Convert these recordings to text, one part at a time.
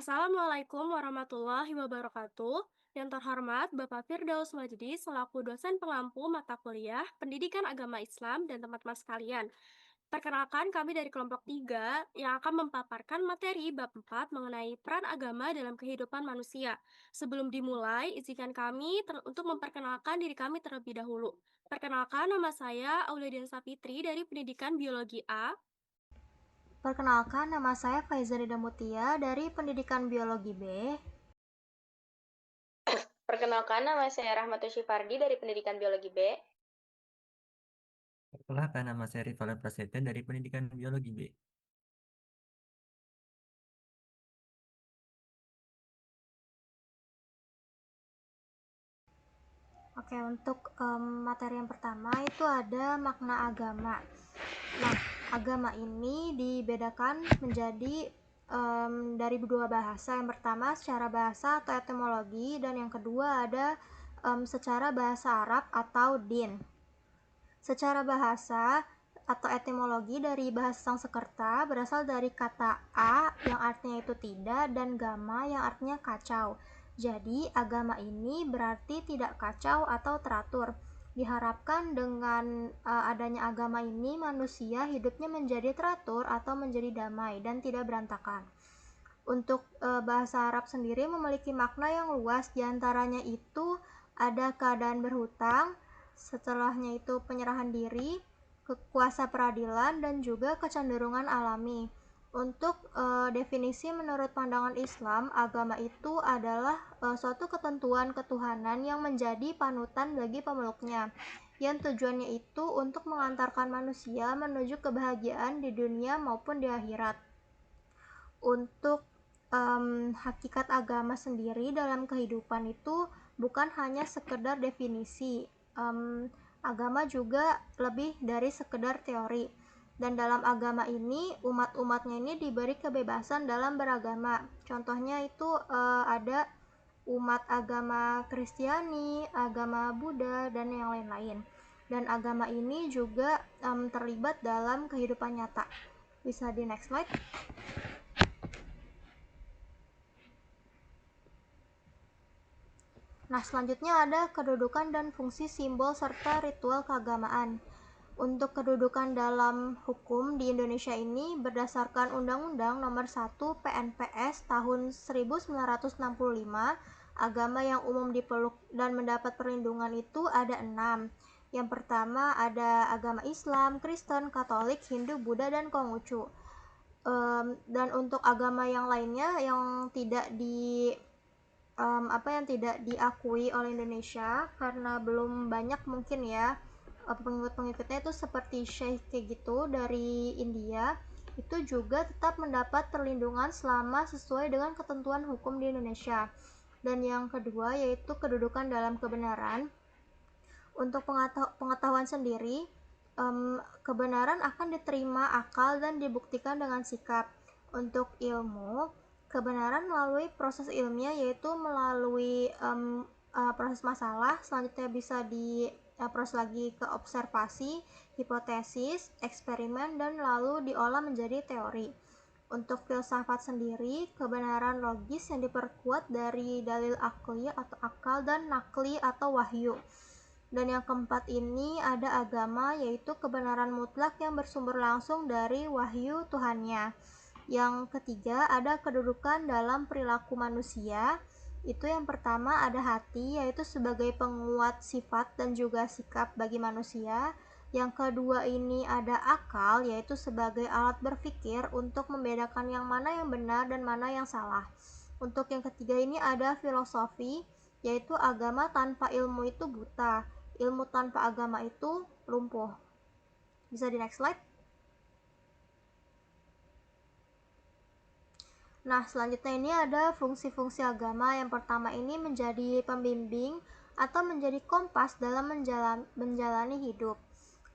Assalamualaikum warahmatullahi wabarakatuh. Yang terhormat Bapak Firdaus Majdi selaku dosen pengampu mata kuliah Pendidikan Agama Islam dan teman-teman sekalian. Perkenalkan kami dari kelompok 3 yang akan memaparkan materi bab 4 mengenai peran agama dalam kehidupan manusia. Sebelum dimulai, izinkan kami untuk memperkenalkan diri kami terlebih dahulu. Perkenalkan, nama saya Aulidia Sapitri dari Pendidikan Biologi A. Perkenalkan, nama saya Faiza Rida Mutia dari Pendidikan Biologi B. Perkenalkan, nama saya Rahmatul Syifardi dari Pendidikan Biologi B. Perkenalkan, nama saya Rivala Prasetya dari Pendidikan Biologi B. Oke, untuk materi yang pertama itu ada makna agama. Nah, agama ini dibedakan menjadi dari dua bahasa. Yang pertama secara bahasa atau etimologi, dan yang kedua ada secara bahasa Arab atau din. Secara bahasa atau etimologi dari bahasa Sanskerta berasal dari kata a yang artinya itu tidak dan gama yang artinya kacau. Jadi agama ini berarti tidak kacau atau teratur. Diharapkan dengan adanya agama ini manusia hidupnya menjadi teratur atau menjadi damai dan tidak berantakan. Untuk bahasa Arab sendiri memiliki makna yang luas, diantaranya itu ada keadaan berhutang, setelahnya itu penyerahan diri, kuasa peradilan, dan juga kecenderungan alami. Untuk definisi menurut pandangan Islam, agama itu adalah suatu ketentuan ketuhanan yang menjadi panutan bagi pemeluknya, yang tujuannya itu untuk mengantarkan manusia menuju kebahagiaan di dunia maupun di akhirat. Untuk hakikat agama sendiri dalam kehidupan itu bukan hanya sekedar definisi. Agama juga lebih dari sekedar teori. Dan dalam agama ini, umat-umatnya ini diberi kebebasan dalam beragama. Contohnya itu ada umat agama Kristiani, agama Buddha, dan yang lain-lain. Dan agama ini juga terlibat dalam kehidupan nyata. Bisa di next slide. Nah, selanjutnya ada kedudukan dan fungsi simbol serta ritual keagamaan. Untuk kedudukan dalam hukum di Indonesia ini berdasarkan Undang-Undang Nomor 1 PNPS tahun 1965, agama yang umum dipeluk dan mendapat perlindungan itu ada 6. Yang pertama ada agama Islam, Kristen, Katolik, Hindu, Buddha, dan Konghucu. Dan untuk agama yang lainnya yang tidak tidak diakui oleh Indonesia karena belum banyak mungkin ya pengikut-pengikutnya itu seperti Syekh kayak gitu dari India, itu juga tetap mendapat perlindungan selama sesuai dengan ketentuan hukum di Indonesia. Dan yang kedua yaitu kedudukan dalam kebenaran. Untuk pengetahuan sendiri, kebenaran akan diterima akal dan dibuktikan dengan sikap. Untuk ilmu, kebenaran melalui proses ilmiah, yaitu melalui proses masalah, selanjutnya bisa diproses lagi ke observasi, hipotesis, eksperimen, dan lalu diolah menjadi teori. Untuk filsafat sendiri, kebenaran logis yang diperkuat dari dalil akli atau akal dan nakli atau wahyu. Dan yang keempat ini ada agama, yaitu kebenaran mutlak yang bersumber langsung dari wahyu Tuhannya. Yang ketiga ada kedudukan dalam perilaku manusia. Itu yang pertama ada hati, yaitu sebagai penguat sifat dan juga sikap bagi manusia. Yang kedua ini ada akal, yaitu sebagai alat berpikir untuk membedakan yang mana yang benar dan mana yang salah. Untuk yang ketiga ini ada filosofi, yaitu agama tanpa ilmu itu buta. Ilmu tanpa agama itu lumpuh. Bisa di next slide. Nah, selanjutnya ini ada fungsi-fungsi agama. Yang pertama ini menjadi pembimbing atau menjadi kompas dalam menjalani hidup.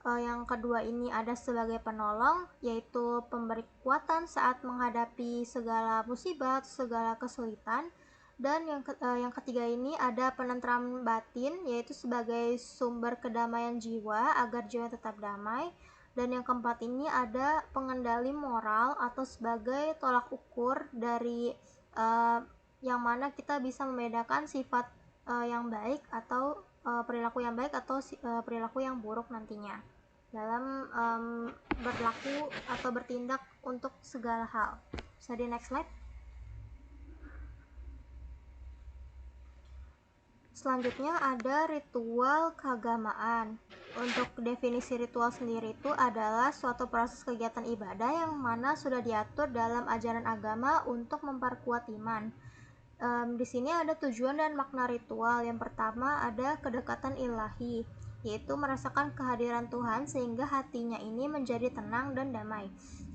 Yang kedua ini ada sebagai penolong, yaitu pemberi kekuatan saat menghadapi segala musibah, segala kesulitan. Dan yang ketiga ini ada penentram batin, yaitu sebagai sumber kedamaian jiwa agar jiwa tetap damai. Dan yang keempat ini ada pengendali moral atau sebagai tolak ukur dari uh, yang mana kita bisa membedakan sifat yang baik atau perilaku yang baik atau perilaku yang buruk nantinya dalam berlaku atau bertindak untuk segala hal. Bisa di next slide. Selanjutnya ada ritual keagamaan. Untuk definisi ritual sendiri itu adalah suatu proses kegiatan ibadah yang mana sudah diatur dalam ajaran agama untuk memperkuat iman. Di sini ada tujuan dan makna ritual. Yang pertama ada kedekatan ilahi, yaitu merasakan kehadiran Tuhan sehingga hatinya ini menjadi tenang dan damai.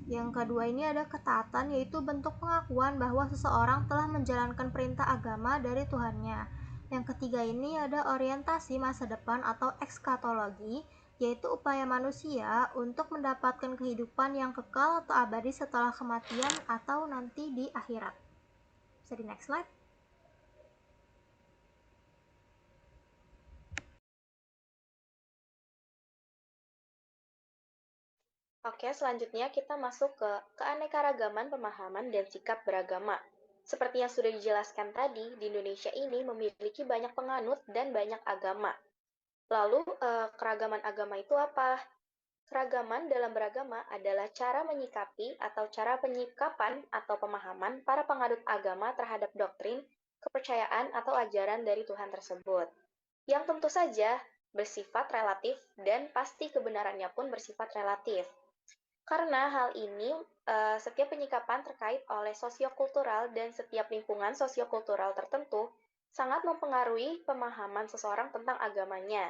Yang kedua ini ada ketaatan, yaitu bentuk pengakuan bahwa seseorang telah menjalankan perintah agama dari Tuhannya. Yang ketiga ini ada orientasi masa depan atau ekskatologi, yaitu upaya manusia untuk mendapatkan kehidupan yang kekal atau abadi setelah kematian atau nanti di akhirat. Bisa di next slide. Oke, selanjutnya kita masuk ke keanekaragaman pemahaman dan sikap beragama. Seperti yang sudah dijelaskan tadi, di Indonesia ini memiliki banyak penganut dan banyak agama. Lalu, keragaman agama itu apa? Keragaman dalam beragama adalah cara menyikapi atau cara penyikapan atau pemahaman para penganut agama terhadap doktrin, kepercayaan, atau ajaran dari Tuhan tersebut. Yang tentu saja bersifat relatif dan pasti kebenarannya pun bersifat relatif. Karena hal ini, setiap penyikapan terkait oleh sosiokultural dan setiap lingkungan sosiokultural tertentu sangat mempengaruhi pemahaman seseorang tentang agamanya.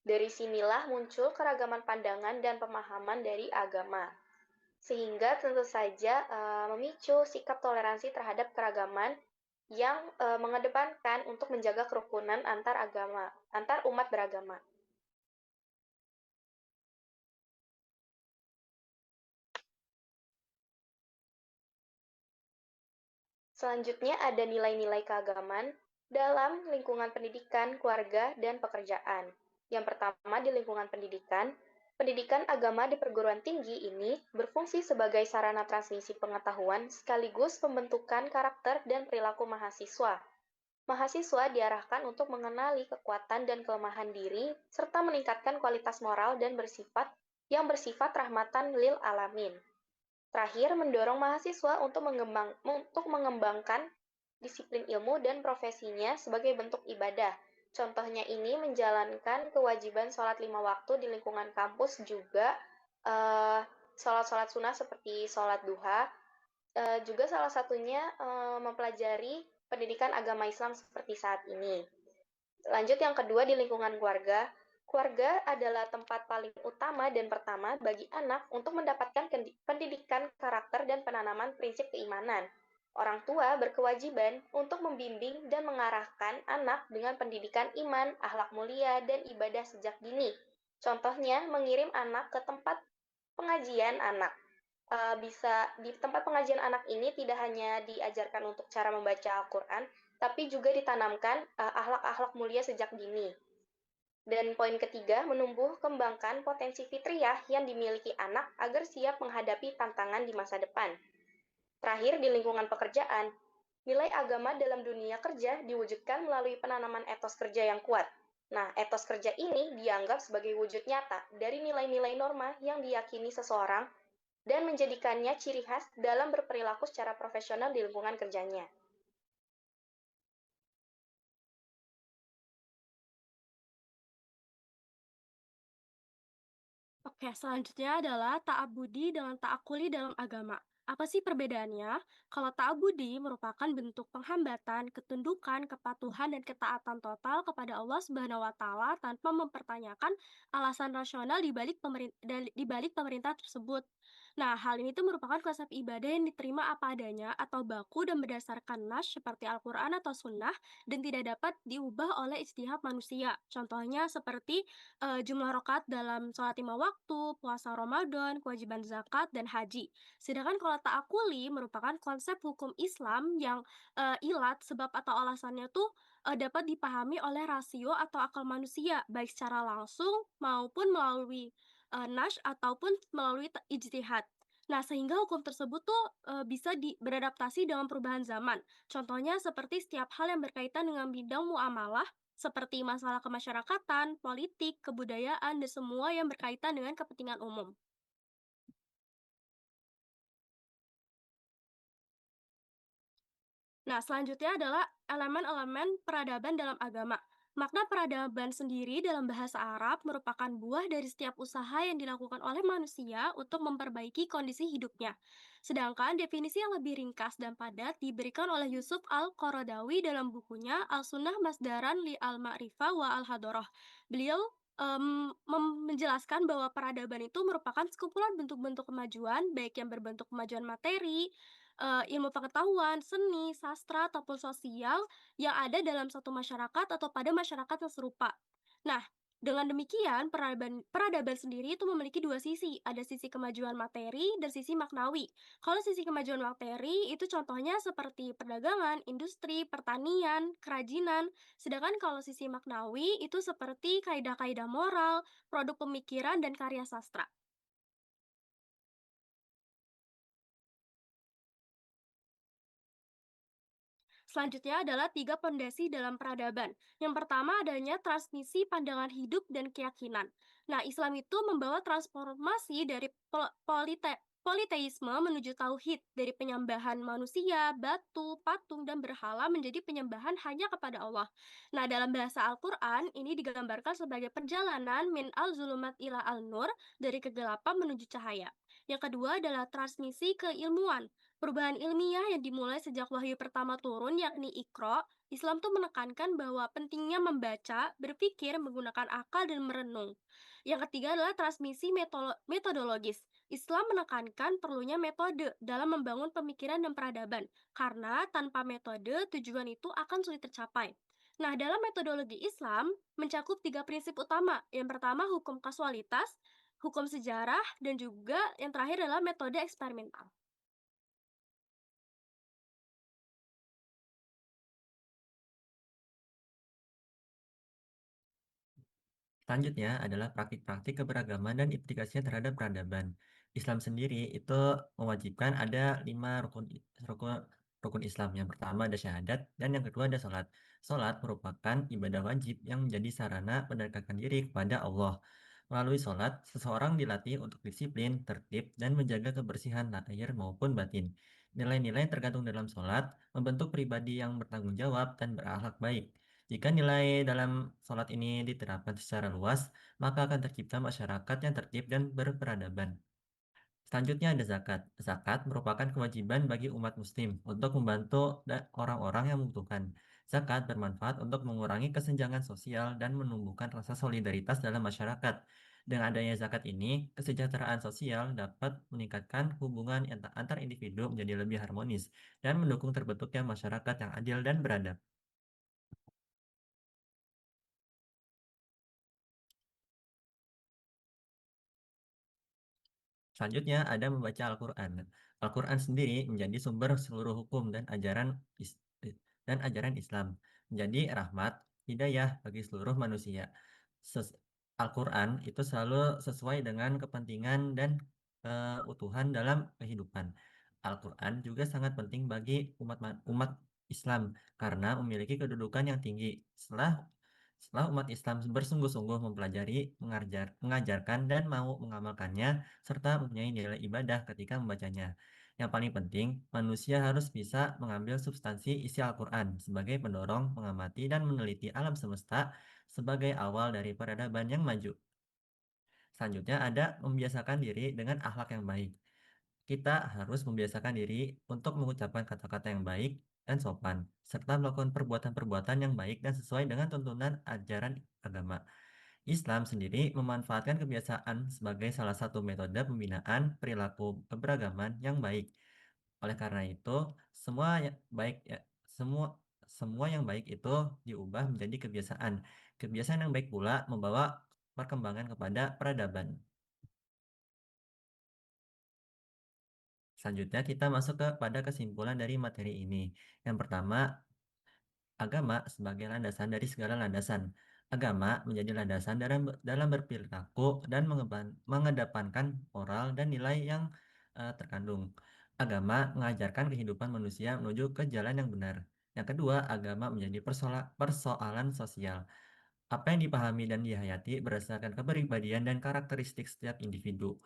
Dari sinilah muncul keragaman pandangan dan pemahaman dari agama. Sehingga tentu saja memicu sikap toleransi terhadap keragaman yang mengedepankan untuk menjaga kerukunan antar umat beragama. Selanjutnya ada nilai-nilai keagamaan dalam lingkungan pendidikan, keluarga, dan pekerjaan. Yang pertama di lingkungan pendidikan, pendidikan agama di perguruan tinggi ini berfungsi sebagai sarana transmisi pengetahuan sekaligus pembentukan karakter dan perilaku mahasiswa. Mahasiswa diarahkan untuk mengenali kekuatan dan kelemahan diri serta meningkatkan kualitas moral dan bersifat rahmatan lil alamin. Terakhir, mendorong mahasiswa untuk mengembangkan disiplin ilmu dan profesinya sebagai bentuk ibadah. Contohnya ini menjalankan kewajiban sholat 5 waktu di lingkungan kampus juga sholat-sholat sunnah seperti sholat duha. Juga salah satunya mempelajari pendidikan agama Islam seperti saat ini. Lanjut yang kedua di lingkungan keluarga. Keluarga adalah tempat paling utama dan pertama bagi anak untuk mendapatkan pendidikan karakter dan penanaman prinsip keimanan. Orang tua berkewajiban untuk membimbing dan mengarahkan anak dengan pendidikan iman, akhlak mulia, dan ibadah sejak dini. Contohnya, mengirim anak ke tempat pengajian anak. Bisa di tempat pengajian anak ini tidak hanya diajarkan untuk cara membaca Al-Quran, tapi juga ditanamkan akhlak-akhlak mulia sejak dini. Dan poin ketiga, menumbuh kembangkan potensi fitriyah yang dimiliki anak agar siap menghadapi tantangan di masa depan. Terakhir, di lingkungan pekerjaan, nilai agama dalam dunia kerja diwujudkan melalui penanaman etos kerja yang kuat. Nah, etos kerja ini dianggap sebagai wujud nyata dari nilai-nilai norma yang diyakini seseorang dan menjadikannya ciri khas dalam berperilaku secara profesional di lingkungan kerjanya. Oke, selanjutnya adalah ta'abudi dengan ta'akuli dalam agama. Apa sih perbedaannya? Kalau ta'abudi merupakan bentuk penghambatan, ketundukan, kepatuhan, dan ketaatan total kepada Allah Subhanahu wa Ta'ala tanpa mempertanyakan alasan rasional di balik pemerintah tersebut. Nah, hal ini tuh merupakan konsep ibadah yang diterima apa adanya atau baku dan berdasarkan nas seperti Al-Quran atau Sunnah dan tidak dapat diubah oleh ijtihad manusia. Contohnya seperti jumlah rakaat dalam sholat 5 waktu, puasa Ramadan, kewajiban zakat, dan haji. Sedangkan kalau ta'akuli merupakan konsep hukum Islam yang ilat sebab atau alasannya tuh dapat dipahami oleh rasio atau akal manusia, baik secara langsung maupun melalui nas ataupun melalui ijtihad. Nah, sehingga hukum tersebut tuh bisa beradaptasi dengan perubahan zaman. Contohnya seperti setiap hal yang berkaitan dengan bidang muamalah, seperti masalah kemasyarakatan, politik, kebudayaan, dan semua yang berkaitan dengan kepentingan umum. Nah, selanjutnya adalah elemen-elemen peradaban dalam agama. Makna peradaban sendiri dalam bahasa Arab merupakan buah dari setiap usaha yang dilakukan oleh manusia untuk memperbaiki kondisi hidupnya. Sedangkan definisi yang lebih ringkas dan padat diberikan oleh Yusuf Al-Qaradawi dalam bukunya Al-Sunnah Masdaran li Al-Ma'rifah wa Al-Hadoroh. Beliau menjelaskan bahwa peradaban itu merupakan sekumpulan bentuk-bentuk kemajuan, baik yang berbentuk kemajuan materi, ilmu pengetahuan, seni, sastra, ataupun sosial yang ada dalam satu masyarakat atau pada masyarakat yang serupa. Nah, dengan demikian peradaban sendiri itu memiliki dua sisi, ada sisi kemajuan materi dan sisi maknawi. Kalau sisi kemajuan materi itu contohnya seperti perdagangan, industri, pertanian, kerajinan, sedangkan kalau sisi maknawi itu seperti kaidah-kaidah moral, produk pemikiran, dan karya sastra. Selanjutnya adalah tiga pondasi dalam peradaban. Yang pertama adanya transmisi pandangan hidup dan keyakinan. Nah, Islam itu membawa transformasi dari politeisme menuju tauhid, dari penyembahan manusia, batu, patung, dan berhala menjadi penyembahan hanya kepada Allah. Nah, dalam bahasa Al-Quran, ini digambarkan sebagai perjalanan min al-zulumat ila al-nur, dari kegelapan menuju cahaya. Yang kedua adalah transmisi keilmuan. Perubahan ilmiah yang dimulai sejak wahyu pertama turun, yakni Iqra, Islam tuh menekankan bahwa pentingnya membaca, berpikir, menggunakan akal, dan merenung. Yang ketiga adalah transmisi metodologis. Islam menekankan perlunya metode dalam membangun pemikiran dan peradaban, karena tanpa metode, tujuan itu akan sulit tercapai. Nah, dalam metodologi Islam, mencakup tiga prinsip utama. Yang pertama, hukum kasualitas, hukum sejarah, dan juga yang terakhir adalah metode eksperimental. Selanjutnya adalah praktik-praktik keberagaman dan implikasinya terhadap peradaban. Islam sendiri itu mewajibkan ada 5 rukun Islam. Yang pertama ada syahadat dan yang kedua ada sholat. Sholat merupakan ibadah wajib yang menjadi sarana mendekatkan diri kepada Allah. Melalui sholat, seseorang dilatih untuk disiplin, tertib, dan menjaga kebersihan lahir maupun batin. Nilai-nilai yang tergantung dalam sholat membentuk pribadi yang bertanggung jawab dan berakhlak baik. Jika nilai dalam sholat ini diterapkan secara luas, maka akan tercipta masyarakat yang tertib dan berperadaban. Selanjutnya ada zakat. Zakat merupakan kewajiban bagi umat muslim untuk membantu orang-orang yang membutuhkan. Zakat bermanfaat untuk mengurangi kesenjangan sosial dan menumbuhkan rasa solidaritas dalam masyarakat. Dengan adanya zakat ini, kesejahteraan sosial dapat meningkatkan hubungan antar individu menjadi lebih harmonis dan mendukung terbentuknya masyarakat yang adil dan beradab. Selanjutnya ada membaca Al-Quran. Al-Quran sendiri menjadi sumber seluruh hukum dan ajaran Islam, menjadi rahmat, hidayah bagi seluruh manusia. Al-Quran itu selalu sesuai dengan kepentingan dan keutuhan dalam kehidupan. Al-Quran juga sangat penting bagi umat Islam karena memiliki kedudukan yang tinggi. Setelah umat Islam bersungguh-sungguh mempelajari, mengajarkan, dan mau mengamalkannya, serta mempunyai nilai ibadah ketika membacanya. Yang paling penting, manusia harus bisa mengambil substansi isi Al-Quran sebagai pendorong mengamati dan meneliti alam semesta sebagai awal dari peradaban yang maju. Selanjutnya ada membiasakan diri dengan akhlak yang baik. Kita harus membiasakan diri untuk mengucapkan kata-kata yang baik dan sopan, serta melakukan perbuatan-perbuatan yang baik dan sesuai dengan tuntunan ajaran agama. Islam sendiri memanfaatkan kebiasaan sebagai salah satu metode pembinaan perilaku keberagaman yang baik. Oleh karena itu, semua yang baik ya, semua semua yang baik itu diubah menjadi kebiasaan. Kebiasaan yang baik pula membawa perkembangan kepada peradaban. Selanjutnya kita masuk pada kesimpulan dari materi ini. Yang pertama, agama sebagai landasan dari segala landasan. Agama menjadi landasan dalam berperilaku dan mengedepankan moral dan nilai yang terkandung. Agama mengajarkan kehidupan manusia menuju ke jalan yang benar. Yang kedua, agama menjadi persoalan sosial. Apa yang dipahami dan dihayati berdasarkan kepribadian dan karakteristik setiap individu.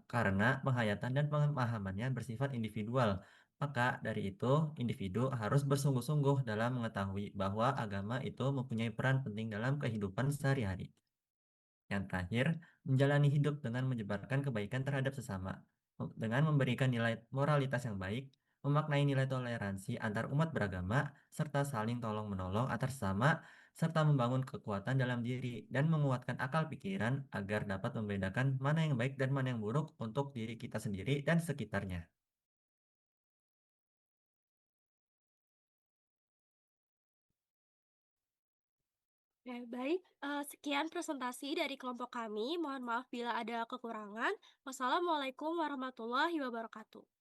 Karena penghayatan dan pemahamannya bersifat individual, maka dari itu individu harus bersungguh-sungguh dalam mengetahui bahwa agama itu mempunyai peran penting dalam kehidupan sehari-hari. Yang terakhir, menjalani hidup dengan menyebarkan kebaikan terhadap sesama, dengan memberikan nilai moralitas yang baik, memaknai nilai toleransi antar umat beragama, serta saling tolong-menolong antar sesama, serta membangun kekuatan dalam diri dan menguatkan akal pikiran agar dapat membedakan mana yang baik dan mana yang buruk untuk diri kita sendiri dan sekitarnya. Baik, sekian presentasi dari kelompok kami. Mohon maaf bila ada kekurangan. Wassalamualaikum warahmatullahi wabarakatuh.